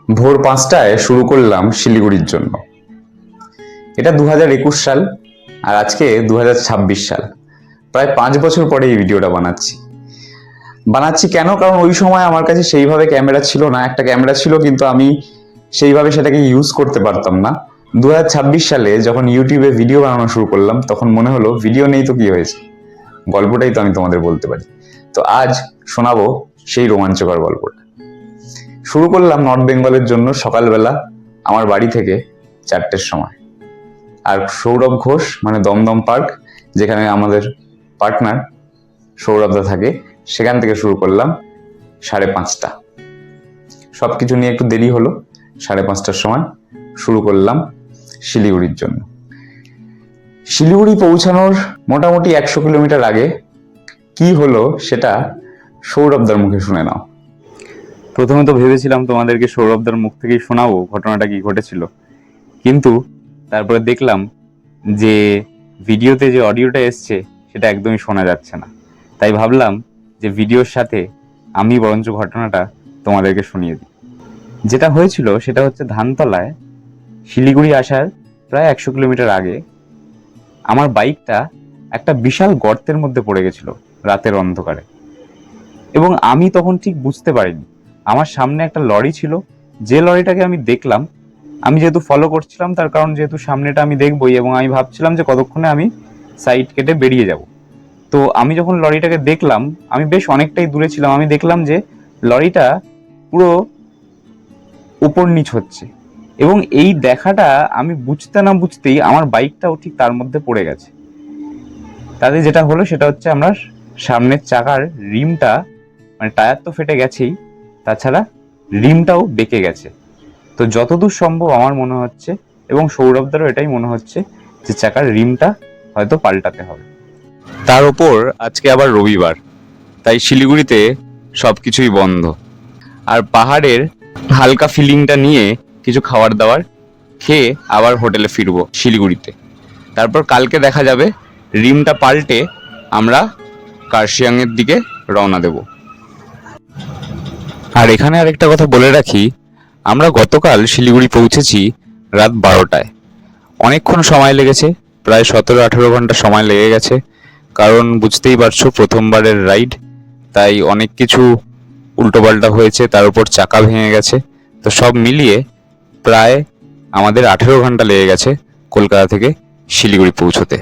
ভোর 5টায় শুরু করলাম শিলিগুড়ির জন্য। এটা 2021 সাল আর আজকে 2026 সাল। প্রায় 5 বছর পরে এই ভিডিওটা বানাচ্ছি কেন? কারণ ওই সময় আমার কাছে সেইভাবে ক্যামেরা ছিল না। একটা ক্যামেরা ছিল কিন্তু আমি সেইভাবে সেটাকে ইউজ করতে পারতাম না। 2026 সালে যখন ইউটিউবে ভিডিও বানানো শুরু করলাম তখন মনে হলো ভিডিও নেই তো কি হয়েছে, গল্পটাই তো আমি তোমাদের বলতে পারি। তো আজ শোনাবো সেই রোমাঞ্চকর গল্পটা। শুরু করলাম নর্থ বেঙ্গলের জন্য সকালবেলা আমার বাড়ি থেকে 4টের সময়। আর সৌরভ ঘোষ মানে দমদম পার্ক, যেখানে আমাদের পার্টনার সৌরভদা থাকে, সেখান থেকে শুরু করলাম 5:30। সবকিছু নিয়ে একটু দেরি হলো। 5:30টার সময় শুরু করলাম শিলিগুড়ির জন্য। শিলিগুড়ি পৌঁছানোর মোটামুটি 100 কিলোমিটার আগে কি হলো সেটা সৌরভদার মুখে শুনে নাও। প্রথমে তো ভেবেছিলাম তোমাদেরকে সৌরভদার মুখ থেকেই শোনাবো ঘটনাটা কি ঘটেছিল, কিন্তু তারপরে দেখলাম যে ভিডিওতে যে অডিওটা এসছে সেটা একদমই শোনা যাচ্ছে না। তাই ভাবলাম যে ভিডিওর সাথে আমি বরঞ্চ ঘটনাটা তোমাদেরকে শুনিয়ে দিই। যেটা হয়েছিল সেটা হচ্ছে ধানতলায় শিলিগুড়ি আসার প্রায় 100 কিলোমিটার আগে আমার বাইকটা একটা বিশাল গর্তের মধ্যে পড়ে গেছিল রাতের অন্ধকারে, এবং আমি তখন ঠিক বুঝতে পারিনি। আমার সামনে একটা লরি ছিল, যে লরিটাকে আমি দেখলাম, আমি যেহেতু ফলো করছিলাম তার কারণ যেহেতু সামনেটা আমি দেখবই, এবং আমি ভাবছিলাম যে কতক্ষণে আমি সাইড কেটে বেরিয়ে যাব। তো আমি যখন লরিটাকে দেখলাম, আমি বেশ অনেকটাই দূরে ছিলাম, আমি দেখলাম যে লরিটা পুরো উপর নিচ হচ্ছে, এবং এই দেখাটা আমি বুঝতে না বুঝতেই আমার বাইকটাও ঠিক তার মধ্যে পড়ে গেছে। তাতে যেটা হলো সেটা হচ্ছে আমরা সামনের চাকার রিমটা, মানে টায়ার তো ফেটে গেছেই, তাছাড়া রিমটাও বেঁকে গেছে। তো যতদূর সম্ভব আমার মনে হচ্ছে, এবং সৌরভদারও এটাই মনে হচ্ছে, যে চাকার রিমটা হয়তো পাল্টাতে হবে। তার ওপর আজকে আবার রবিবার, তাই শিলিগুড়িতে সবকিছুই বন্ধ। আর পাহাড়ের হালকা ফিলিংটা নিয়ে কিছু খাবার দাবার খেয়ে আবার হোটেলে ফিরবো শিলিগুড়িতে। তারপর কালকে দেখা যাবে রিমটা পাল্টে আমরা কার্শিয়াংয়ের দিকে রওনা দেব। আর এখানে আরেকটা কথা বলে রাখি, আমরা গতকাল শিলিগুড়ি পৌঁছেছি রাত 12টায়। অনেকক্ষণ সময় লেগেছে, প্রায় 17-18 ঘন্টা সময় লেগে গেছে, কারণ বুঝতেই পারছো প্রথমবারের রাইড, তাই অনেক কিছু উল্টোপাল্টা হয়েছে, তার উপর চাকা ভেঙে গেছে। তো সব মিলিয়ে প্রায় আমাদের 18 ঘন্টা লেগে গেছে কলকাতা থেকে শিলিগুড়ি পৌঁছতে।